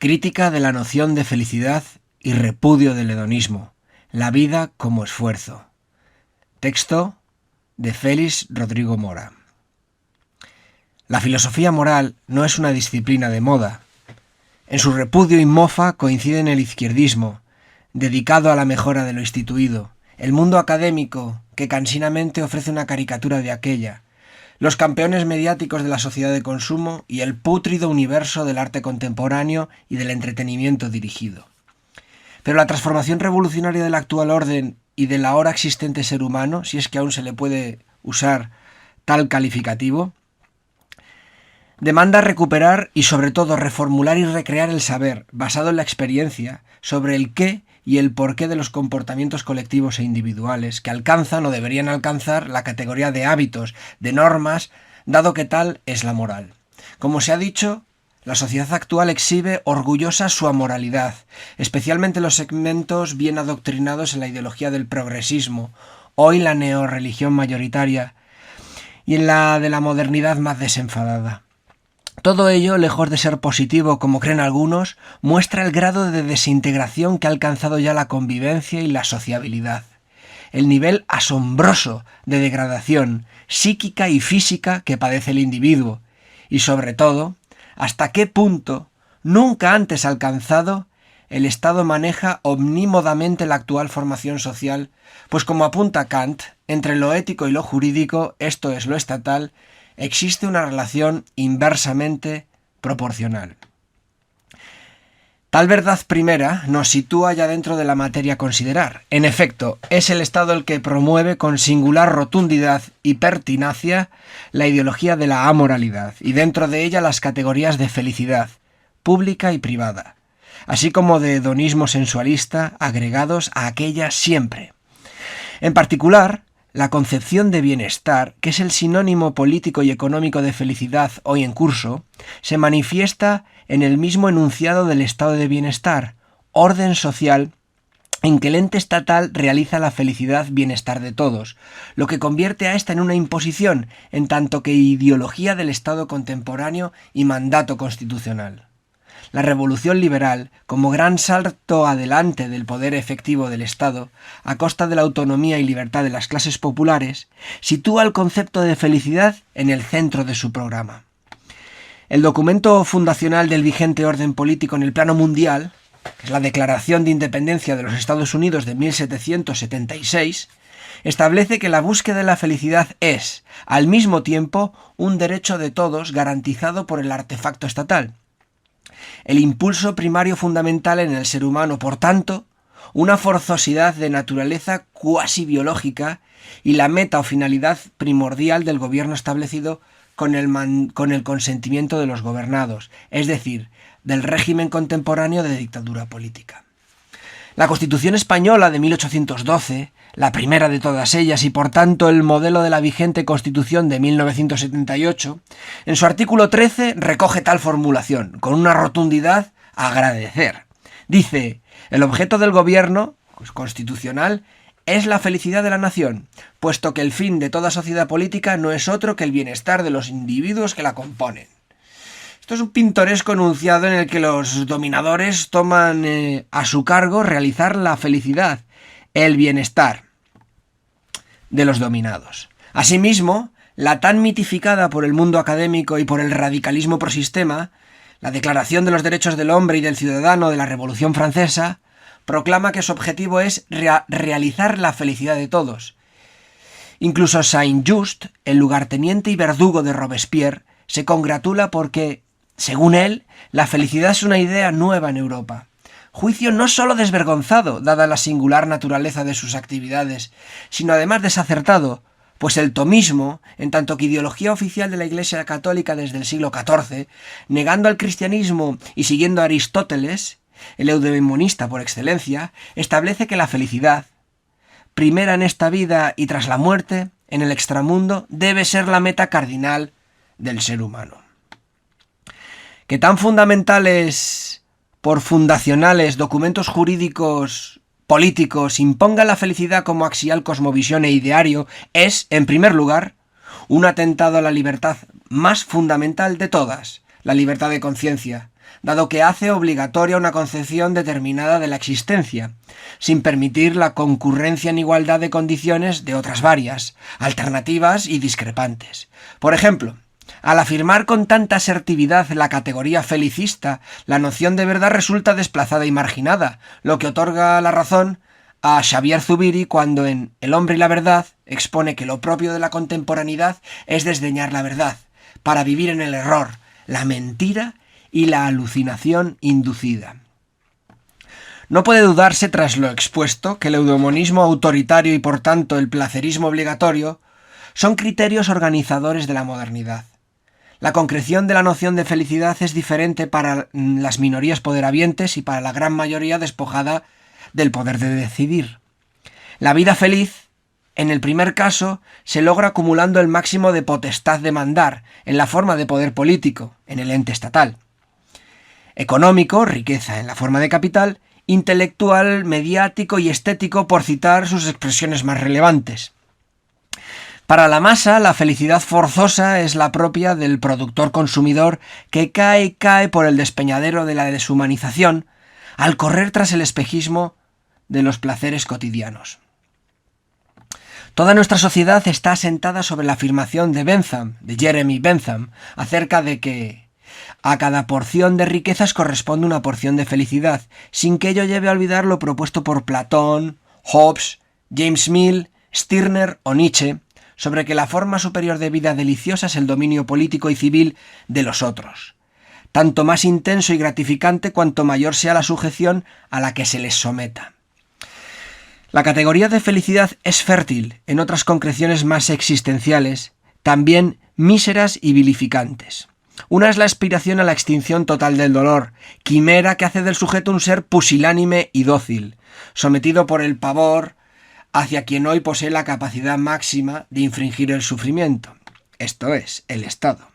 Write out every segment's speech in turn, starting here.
Crítica de la noción de felicidad y repudio del hedonismo. La vida como esfuerzo. Texto de Félix Rodrigo Mora. La filosofía moral no es una disciplina de moda. En su repudio y mofa coinciden el izquierdismo, dedicado a la mejora de lo instituido, el mundo académico, que cansinamente ofrece una caricatura de aquella, los campeones mediáticos de la sociedad de consumo y el pútrido universo del arte contemporáneo y del entretenimiento dirigido. Pero la transformación revolucionaria del actual orden y del ahora existente ser humano, si es que aún se le puede usar tal calificativo, demanda recuperar y sobre todo reformular y recrear el saber, basado en la experiencia, sobre el qué y el porqué de los comportamientos colectivos e individuales, que alcanzan o deberían alcanzar la categoría de hábitos, de normas, dado que tal es la moral. Como se ha dicho, la sociedad actual exhibe orgullosa su amoralidad, especialmente los segmentos bien adoctrinados en la ideología del progresismo, hoy la neorreligión mayoritaria, y en la de la modernidad más desenfadada. Todo ello, lejos de ser positivo como creen algunos, muestra el grado de desintegración que ha alcanzado ya la convivencia y la sociabilidad. El nivel asombroso de degradación psíquica y física que padece el individuo y, sobre todo, hasta qué punto, nunca antes alcanzado, el Estado maneja omnímodamente la actual formación social, pues como apunta Kant, entre lo ético y lo jurídico, esto es lo estatal, existe una relación inversamente proporcional. Tal verdad primera nos sitúa ya dentro de la materia a considerar. En efecto, es el Estado el que promueve con singular rotundidad y pertinacia la ideología de la amoralidad y dentro de ella las categorías de felicidad, pública y privada, así como de hedonismo sensualista agregados a aquella siempre. En particular, la concepción de bienestar, que es el sinónimo político y económico de felicidad hoy en curso, se manifiesta en el mismo enunciado del estado de bienestar, orden social en que el ente estatal realiza la felicidad-bienestar de todos, lo que convierte a esta en una imposición, en tanto que ideología del Estado contemporáneo y mandato constitucional. La revolución liberal, como gran salto adelante del poder efectivo del Estado, a costa de la autonomía y libertad de las clases populares, sitúa el concepto de felicidad en el centro de su programa. El documento fundacional del vigente orden político en el plano mundial, que es la Declaración de Independencia de los Estados Unidos de 1776, establece que la búsqueda de la felicidad es, al mismo tiempo, un derecho de todos garantizado por el artefacto estatal. El impulso primario fundamental en el ser humano, por tanto, una forzosidad de naturaleza cuasi biológica y la meta o finalidad primordial del gobierno establecido con el consentimiento de los gobernados, es decir, del régimen contemporáneo de dictadura política. La Constitución española de 1812, la primera de todas ellas y por tanto el modelo de la vigente Constitución de 1978, en su artículo 13 recoge tal formulación, con una rotundidad a agradecer. Dice, el objeto del gobierno constitucional es la felicidad de la nación, puesto que el fin de toda sociedad política no es otro que el bienestar de los individuos que la componen. Esto es un pintoresco enunciado en el que los dominadores toman a su cargo realizar la felicidad, el bienestar de los dominados. Asimismo, la tan mitificada por el mundo académico y por el radicalismo prosistema, la Declaración de los Derechos del Hombre y del Ciudadano de la Revolución Francesa, proclama que su objetivo es realizar la felicidad de todos. Incluso Saint-Just, el lugarteniente y verdugo de Robespierre, se congratula porque, según él, la felicidad es una idea nueva en Europa. Juicio no solo desvergonzado, dada la singular naturaleza de sus actividades, sino además desacertado, pues el tomismo, en tanto que ideología oficial de la Iglesia Católica desde el siglo XIV, negando al cristianismo y siguiendo a Aristóteles, el eudaimonista por excelencia, establece que la felicidad, primera en esta vida y tras la muerte, en el extramundo, debe ser la meta cardinal del ser humano. Que tan fundamentales por fundacionales documentos jurídicos políticos impongan la felicidad como axial cosmovisión e ideario es, en primer lugar, un atentado a la libertad más fundamental de todas, la libertad de conciencia, dado que hace obligatoria una concepción determinada de la existencia, sin permitir la concurrencia en igualdad de condiciones de otras varias, alternativas y discrepantes. Por ejemplo, al afirmar con tanta asertividad la categoría felicista, la noción de verdad resulta desplazada y marginada, lo que otorga la razón a Xavier Zubiri cuando en El hombre y la verdad expone que lo propio de la contemporaneidad es desdeñar la verdad, para vivir en el error, la mentira y la alucinación inducida. No puede dudarse tras lo expuesto que el eudemonismo autoritario y por tanto el placerismo obligatorio son criterios organizadores de la modernidad. La concreción de la noción de felicidad es diferente para las minorías poderhabientes y para la gran mayoría despojada del poder de decidir. La vida feliz, en el primer caso, se logra acumulando el máximo de potestad de mandar, en la forma de poder político, en el ente estatal. Económico, riqueza en la forma de capital, intelectual, mediático y estético, por citar sus expresiones más relevantes. Para la masa, la felicidad forzosa es la propia del productor-consumidor que cae por el despeñadero de la deshumanización al correr tras el espejismo de los placeres cotidianos. Toda nuestra sociedad está asentada sobre la afirmación de Bentham, de Jeremy Bentham, acerca de que a cada porción de riquezas corresponde una porción de felicidad, sin que ello lleve a olvidar lo propuesto por Platón, Hobbes, James Mill, Stirner o Nietzsche, sobre que la forma superior de vida deliciosa es el dominio político y civil de los otros, tanto más intenso y gratificante cuanto mayor sea la sujeción a la que se les someta. La categoría de felicidad es fértil en otras concreciones más existenciales, también míseras y vilificantes. Una es la aspiración a la extinción total del dolor, quimera que hace del sujeto un ser pusilánime y dócil, sometido por el pavor hacia quien hoy posee la capacidad máxima de infringir el sufrimiento, esto es, el Estado.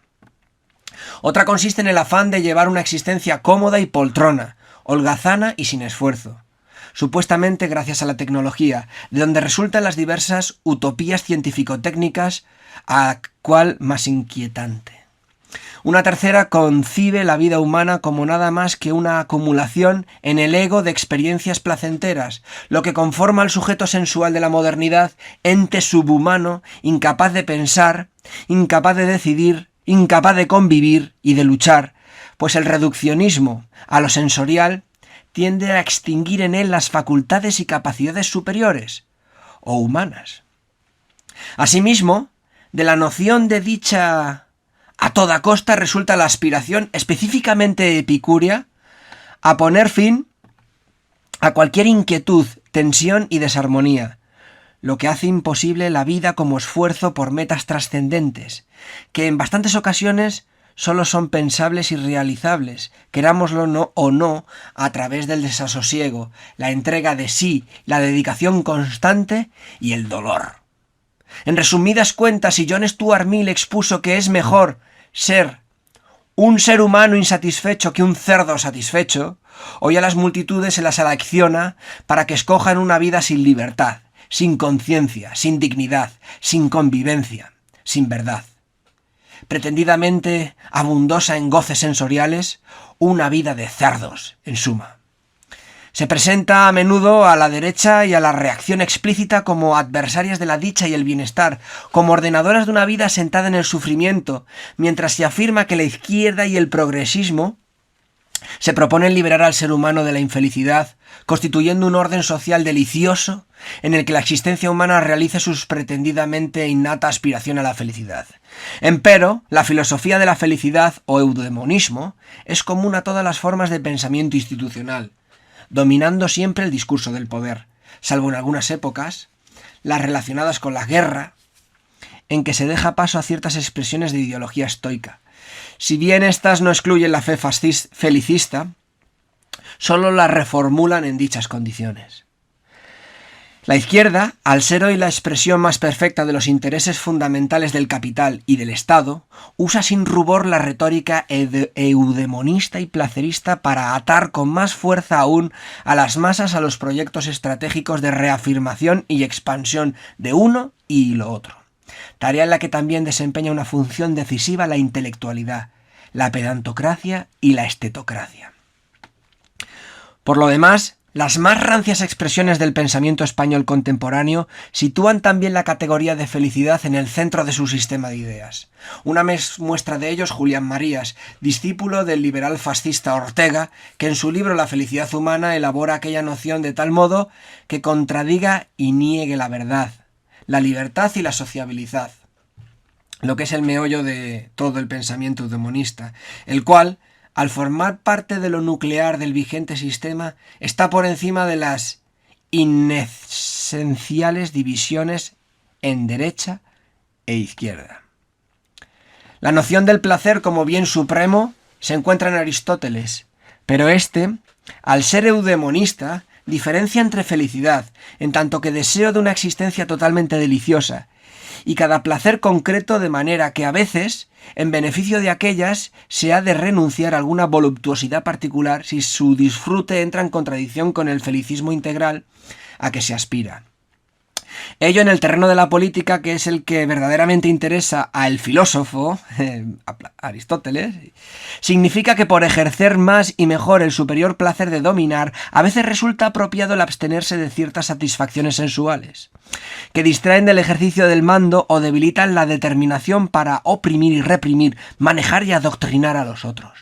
Otra consiste en el afán de llevar una existencia cómoda y poltrona, holgazana y sin esfuerzo, supuestamente gracias a la tecnología, de donde resultan las diversas utopías científico-técnicas, a cual más inquietante. Una tercera concibe la vida humana como nada más que una acumulación en el ego de experiencias placenteras, lo que conforma al sujeto sensual de la modernidad, ente subhumano, incapaz de pensar, incapaz de decidir, incapaz de convivir y de luchar, pues el reduccionismo a lo sensorial tiende a extinguir en él las facultades y capacidades superiores o humanas. Asimismo, de la noción de dicha a toda costa resulta la aspiración específicamente epicúrea a poner fin a cualquier inquietud, tensión y desarmonía, lo que hace imposible la vida como esfuerzo por metas trascendentes, que en bastantes ocasiones solo son pensables y realizables, querámoslo o no, a través del desasosiego, la entrega de sí, la dedicación constante y el dolor. En resumidas cuentas, si John Stuart Mill expuso que es mejor ser un ser humano insatisfecho que un cerdo satisfecho, hoy a las multitudes se las alecciona para que escojan una vida sin libertad, sin conciencia, sin dignidad, sin convivencia, sin verdad. Pretendidamente abundosa en goces sensoriales, una vida de cerdos, en suma. Se presenta a menudo a la derecha y a la reacción explícita como adversarias de la dicha y el bienestar, como ordenadoras de una vida asentada en el sufrimiento, mientras se afirma que la izquierda y el progresismo se proponen liberar al ser humano de la infelicidad, constituyendo un orden social delicioso en el que la existencia humana realice su pretendidamente innata aspiración a la felicidad. Empero, la filosofía de la felicidad o eudemonismo es común a todas las formas de pensamiento institucional, dominando siempre el discurso del poder, salvo en algunas épocas, las relacionadas con la guerra, en que se deja paso a ciertas expresiones de ideología estoica. Si bien estas no excluyen la fe felicista, solo la reformulan en dichas condiciones. La izquierda, al ser hoy la expresión más perfecta de los intereses fundamentales del capital y del Estado, usa sin rubor la retórica eudemonista y placerista para atar con más fuerza aún a las masas a los proyectos estratégicos de reafirmación y expansión de uno y lo otro. Tarea en la que también desempeña una función decisiva la intelectualidad, la pedantocracia y la estetocracia. Por lo demás, las más rancias expresiones del pensamiento español contemporáneo sitúan también la categoría de felicidad en el centro de su sistema de ideas. Una muestra de ello es Julián Marías, discípulo del liberal fascista Ortega, que en su libro La felicidad humana elabora aquella noción de tal modo que contradiga y niegue la verdad, la libertad y la sociabilidad, lo que es el meollo de todo el pensamiento eudemonista, el cual, al formar parte de lo nuclear del vigente sistema, está por encima de las inesenciales divisiones en derecha e izquierda. La noción del placer como bien supremo se encuentra en Aristóteles, pero este, al ser eudemonista, diferencia entre felicidad, en tanto que deseo de una existencia totalmente deliciosa, y cada placer concreto, de manera que a veces, en beneficio de aquellas, se ha de renunciar a alguna voluptuosidad particular si su disfrute entra en contradicción con el felicismo integral a que se aspira. Ello en el terreno de la política, que es el que verdaderamente interesa al filósofo, Aristóteles, significa que por ejercer más y mejor el superior placer de dominar, a veces resulta apropiado el abstenerse de ciertas satisfacciones sensuales, que distraen del ejercicio del mando o debilitan la determinación para oprimir y reprimir, manejar y adoctrinar a los otros.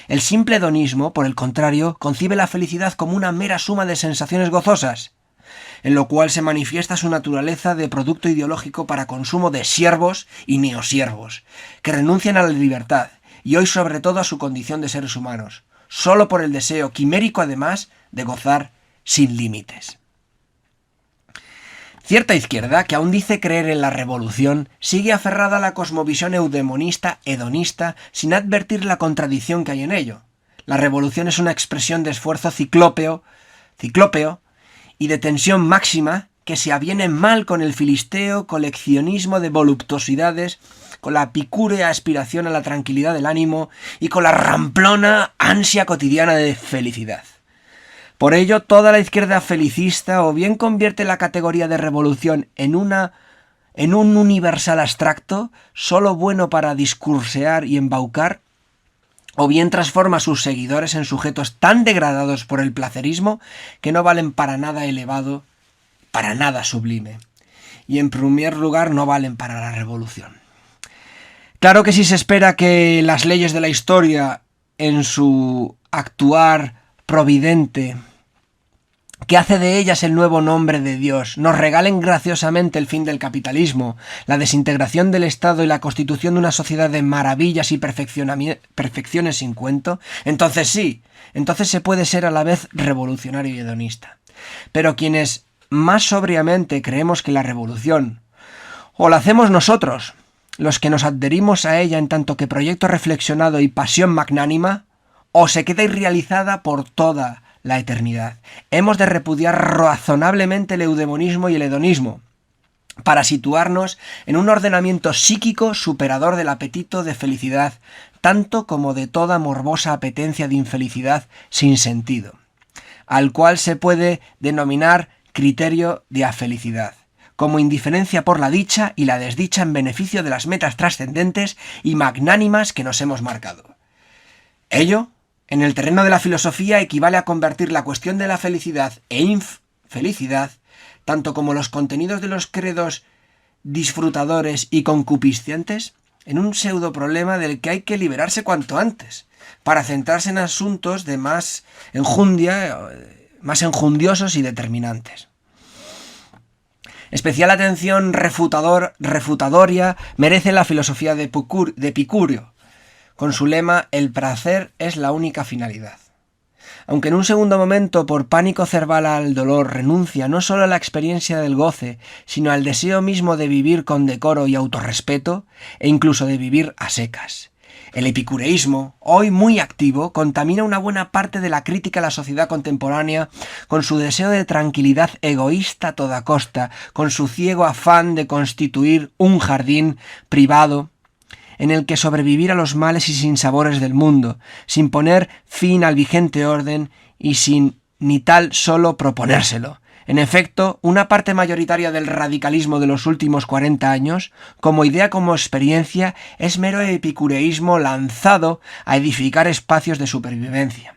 El simple hedonismo, por el contrario, concibe la felicidad como una mera suma de sensaciones gozosas, en lo cual se manifiesta su naturaleza de producto ideológico para consumo de siervos y neosiervos, que renuncian a la libertad y hoy sobre todo a su condición de seres humanos, solo por el deseo quimérico además de gozar sin límites. Cierta izquierda, que aún dice creer en la revolución, sigue aferrada a la cosmovisión eudemonista, hedonista, sin advertir la contradicción que hay en ello. La revolución es una expresión de esfuerzo ciclópeo y de tensión máxima que se aviene mal con el filisteo coleccionismo de voluptuosidades, con la picúrea aspiración a la tranquilidad del ánimo y con la ramplona ansia cotidiana de felicidad. Por ello, toda la izquierda felicista o bien convierte la categoría de revolución en un universal abstracto, solo bueno para discursear y embaucar, o bien transforma a sus seguidores en sujetos tan degradados por el placerismo que no valen para nada elevado, para nada sublime, y en primer lugar no valen para la revolución. Claro que si se espera que las leyes de la historia, en su actuar providente, que hace de ellas el nuevo nombre de Dios, nos regalen graciosamente el fin del capitalismo, la desintegración del Estado y la constitución de una sociedad de maravillas y perfecciones sin cuento, entonces sí, entonces se puede ser a la vez revolucionario y hedonista. Pero quienes más sobriamente creemos que la revolución, o la hacemos nosotros, los que nos adherimos a ella en tanto que proyecto reflexionado y pasión magnánima, o se queda irrealizada por toda la eternidad. Hemos de repudiar razonablemente el eudemonismo y el hedonismo para situarnos en un ordenamiento psíquico superador del apetito de felicidad, tanto como de toda morbosa apetencia de infelicidad sin sentido, al cual se puede denominar criterio de afelicidad, como indiferencia por la dicha y la desdicha en beneficio de las metas trascendentes y magnánimas que nos hemos marcado. Ello, en el terreno de la filosofía, equivale a convertir la cuestión de la felicidad e infelicidad, tanto como los contenidos de los credos disfrutadores y concupiscentes, en un pseudo problema del que hay que liberarse cuanto antes, para centrarse en asuntos de más enjundia, más enjundiosos y determinantes. Especial atención refutadoria merece la filosofía de Epicurio, con su lema «El placer es la única finalidad». Aunque en un segundo momento, por pánico cerval al dolor, renuncia no solo a la experiencia del goce, sino al deseo mismo de vivir con decoro y autorrespeto, e incluso de vivir a secas. El epicureísmo, hoy muy activo, contamina una buena parte de la crítica a la sociedad contemporánea con su deseo de tranquilidad egoísta a toda costa, con su ciego afán de constituir un jardín privado en el que sobrevivir a los males y sinsabores del mundo, sin poner fin al vigente orden y sin ni tal solo proponérselo, En efecto, una parte mayoritaria del radicalismo de los últimos 40 años, como idea como experiencia, es mero epicureísmo lanzado a edificar espacios de supervivencia.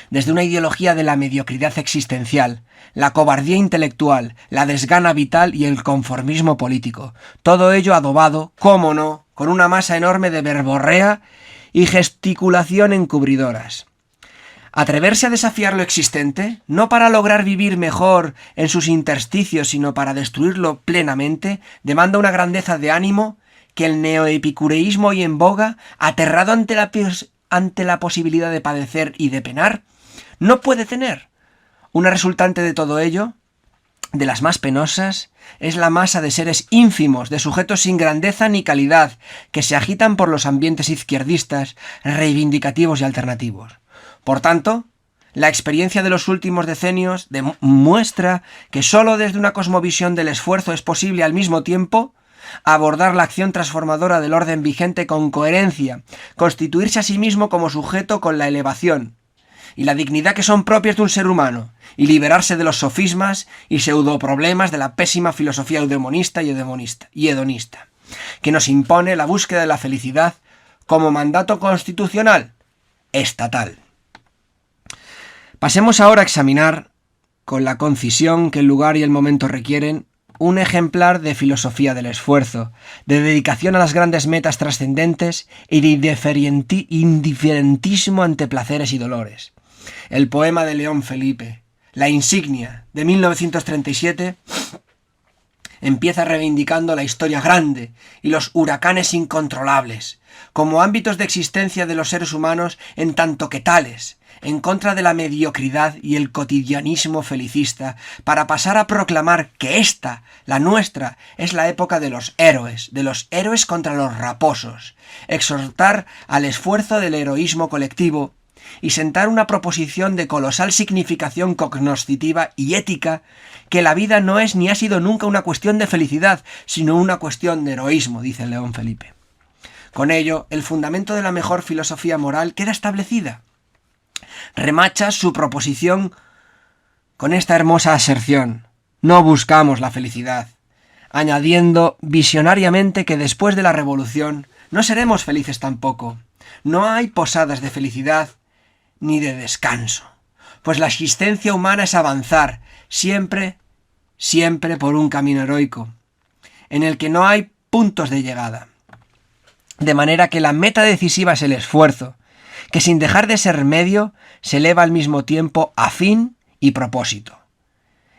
Desde una ideología de la mediocridad existencial, la cobardía intelectual, la desgana vital y el conformismo político. Todo ello adobado, cómo no, con una masa enorme de verborrea y gesticulación encubridoras. Atreverse a desafiar lo existente, no para lograr vivir mejor en sus intersticios, sino para destruirlo plenamente, demanda una grandeza de ánimo que el neoepicureísmo hoy en boga, aterrado ante la posibilidad de padecer y de penar, no puede tener. Una resultante de todo ello, de las más penosas, es la masa de seres ínfimos, de sujetos sin grandeza ni calidad, que se agitan por los ambientes izquierdistas, reivindicativos y alternativos. Por tanto, la experiencia de los últimos decenios demuestra que sólo desde una cosmovisión del esfuerzo es posible al mismo tiempo abordar la acción transformadora del orden vigente con coherencia, constituirse a sí mismo como sujeto con la elevación y la dignidad que son propias de un ser humano, y liberarse de los sofismas y pseudoproblemas de la pésima filosofía eudemonista y hedonista, que nos impone la búsqueda de la felicidad como mandato constitucional, estatal. Pasemos ahora a examinar, con la concisión que el lugar y el momento requieren, un ejemplar de filosofía del esfuerzo, de dedicación a las grandes metas trascendentes y de indiferentismo ante placeres y dolores. El poema de León Felipe, La Insignia, de 1937, empieza reivindicando la historia grande y los huracanes incontrolables, como ámbitos de existencia de los seres humanos en tanto que tales, en contra de la mediocridad y el cotidianismo felicista, para pasar a proclamar que esta, la nuestra, es la época de los héroes contra los raposos, exhortar al esfuerzo del heroísmo colectivo y sentar una proposición de colosal significación cognoscitiva y ética, que la vida no es ni ha sido nunca una cuestión de felicidad, sino una cuestión de heroísmo, dice León Felipe. Con ello, el fundamento de la mejor filosofía moral queda establecida. Remacha su proposición con esta hermosa aserción: no buscamos la felicidad, añadiendo visionariamente que después de la revolución no seremos felices tampoco. No hay posadas de felicidad ni de descanso, pues la existencia humana es avanzar, siempre por un camino heroico, en el que no hay puntos de llegada. De manera que la meta decisiva es el esfuerzo, que sin dejar de ser medio, se eleva al mismo tiempo a fin y propósito.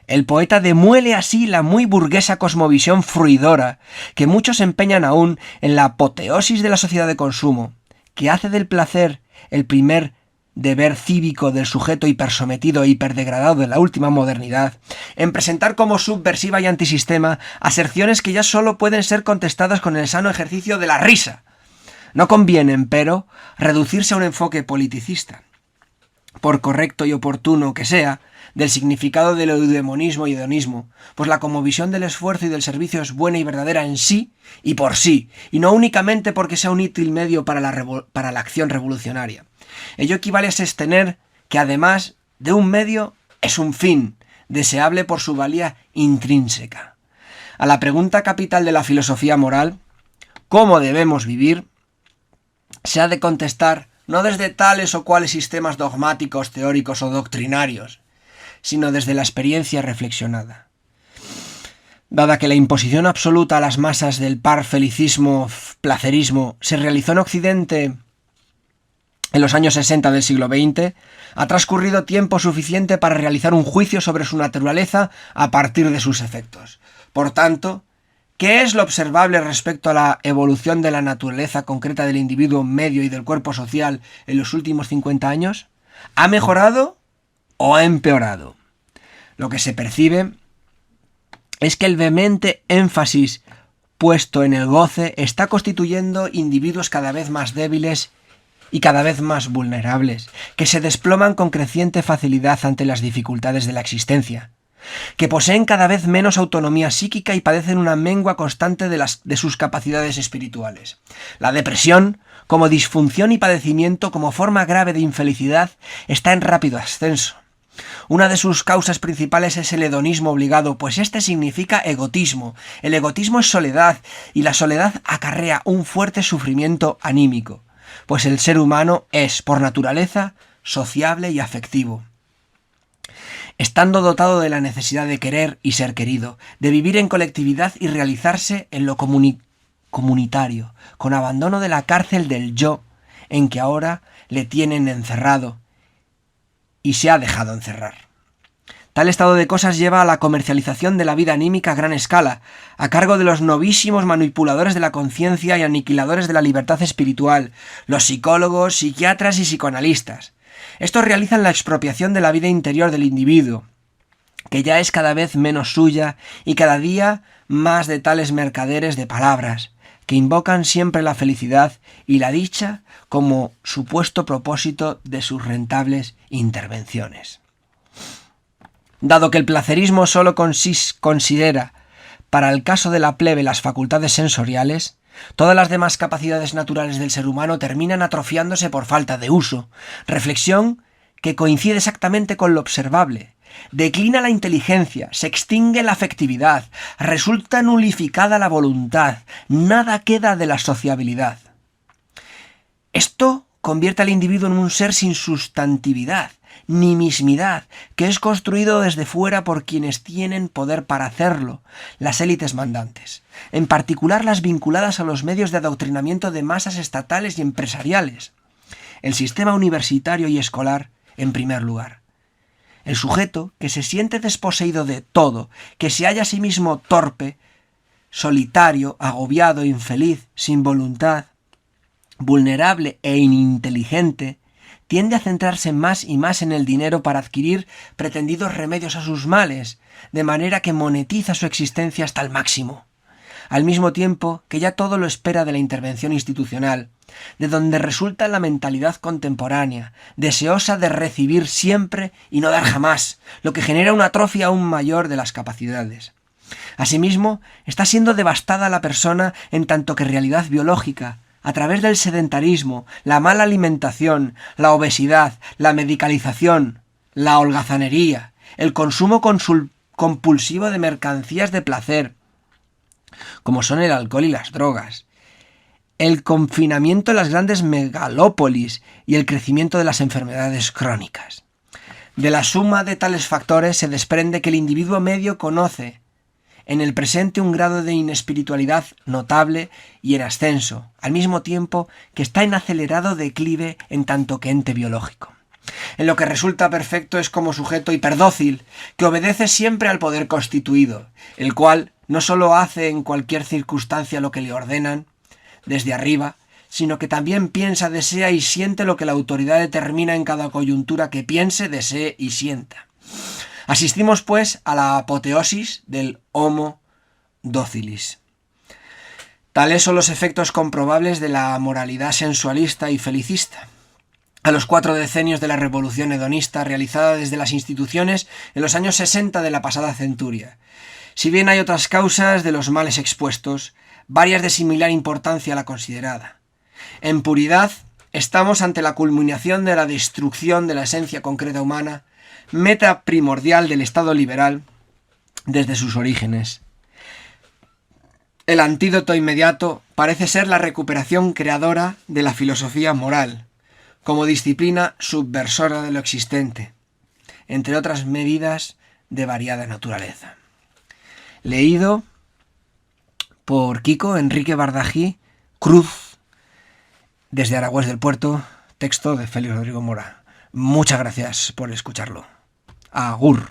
El poeta demuele así la muy burguesa cosmovisión fruidora que muchos empeñan aún en la apoteosis de la sociedad de consumo, que hace del placer el primer deber cívico del sujeto hipersometido e hiperdegradado de la última modernidad, en presentar como subversiva y antisistema aserciones que ya solo pueden ser contestadas con el sano ejercicio de la risa. No conviene, empero, reducirse a un enfoque politicista, por correcto y oportuno que sea, del significado del eudemonismo y hedonismo, pues la cosmovisión del esfuerzo y del servicio es buena y verdadera en sí y por sí, y no únicamente porque sea un útil medio para la acción revolucionaria. Ello equivale a sostener que además de un medio es un fin, deseable por su valía intrínseca. A la pregunta capital de la filosofía moral, ¿cómo debemos vivir?, se ha de contestar no desde tales o cuales sistemas dogmáticos, teóricos o doctrinarios, sino desde la experiencia reflexionada. Dada que la imposición absoluta a las masas del placerismo se realizó en Occidente en los años 60 del siglo XX, ha transcurrido tiempo suficiente para realizar un juicio sobre su naturaleza a partir de sus efectos. Por tanto, ¿qué es lo observable respecto a la evolución de la naturaleza concreta del individuo medio y del cuerpo social en los últimos 50 años? ¿Ha mejorado o ha empeorado? Lo que se percibe es que el vehemente énfasis puesto en el goce está constituyendo individuos cada vez más débiles y cada vez más vulnerables, que se desploman con creciente facilidad ante las dificultades de la existencia, que poseen cada vez menos autonomía psíquica y padecen una mengua constante de sus capacidades espirituales. La depresión, como disfunción y padecimiento, como forma grave de infelicidad, está en rápido ascenso. Una de sus causas principales es el hedonismo obligado, pues este significa egotismo. El egotismo es soledad, y la soledad acarrea un fuerte sufrimiento anímico, pues el ser humano es, por naturaleza, sociable y afectivo. Estando dotado de la necesidad de querer y ser querido, de vivir en colectividad y realizarse en lo comunitario, con abandono de la cárcel del yo, en que ahora le tienen encerrado y se ha dejado encerrar. Tal estado de cosas lleva a la comercialización de la vida anímica a gran escala, a cargo de los novísimos manipuladores de la conciencia y aniquiladores de la libertad espiritual, los psicólogos, psiquiatras y psicoanalistas. Estos realizan la expropiación de la vida interior del individuo, que ya es cada vez menos suya y cada día más de tales mercaderes de palabras, que invocan siempre la felicidad y la dicha como supuesto propósito de sus rentables intervenciones. Dado que el placerismo solo considera para el caso de la plebe las facultades sensoriales, todas las demás capacidades naturales del ser humano terminan atrofiándose por falta de uso, reflexión que coincide exactamente con lo observable. Declina la inteligencia, se extingue la afectividad, resulta nulificada la voluntad, nada queda de la sociabilidad. Esto convierte al individuo en un ser sin sustantividad, ni mismidad, que es construido desde fuera por quienes tienen poder para hacerlo, las élites mandantes, en particular las vinculadas a los medios de adoctrinamiento de masas estatales y empresariales, el sistema universitario y escolar en primer lugar. El sujeto que se siente desposeído de todo, que se halla a sí mismo torpe, solitario, agobiado, infeliz, sin voluntad, vulnerable e ininteligente, tiende a centrarse más y más en el dinero para adquirir pretendidos remedios a sus males, de manera que monetiza su existencia hasta el máximo, al mismo tiempo que ya todo lo espera de la intervención institucional, de donde resulta la mentalidad contemporánea, deseosa de recibir siempre y no dar jamás, lo que genera una atrofia aún mayor de las capacidades. Asimismo, está siendo devastada la persona en tanto que realidad biológica, a través del sedentarismo, la mala alimentación, la obesidad, la medicalización, la holgazanería, el consumo compulsivo de mercancías de placer, como son el alcohol y las drogas, el confinamiento en las grandes megalópolis y el crecimiento de las enfermedades crónicas. De la suma de tales factores se desprende que el individuo medio conoce en el presente un grado de inespiritualidad notable y en ascenso, al mismo tiempo que está en acelerado declive en tanto que ente biológico. En lo que resulta perfecto es como sujeto hiperdócil, que obedece siempre al poder constituido, el cual no solo hace en cualquier circunstancia lo que le ordenan desde arriba, sino que también piensa, desea y siente lo que la autoridad determina en cada coyuntura que piense, desee y sienta. Asistimos, pues, a la apoteosis del Homo docilis. Tales son los efectos comprobables de la moralidad sensualista y felicista. A los 4 decenios de la revolución hedonista realizada desde las instituciones en los años 60 de la pasada centuria. Si bien hay otras causas de los males expuestos, varias de similar importancia a la considerada. En puridad, estamos ante la culminación de la destrucción de la esencia concreta humana, meta primordial del Estado liberal desde sus orígenes. El antídoto inmediato parece ser la recuperación creadora de la filosofía moral, como disciplina subversora de lo existente, entre otras medidas de variada naturaleza. Leído por Kiko Enrique Bardají Cruz, desde Aragüés del Puerto, texto de Félix Rodrigo Mora. Muchas gracias por escucharlo. Agur.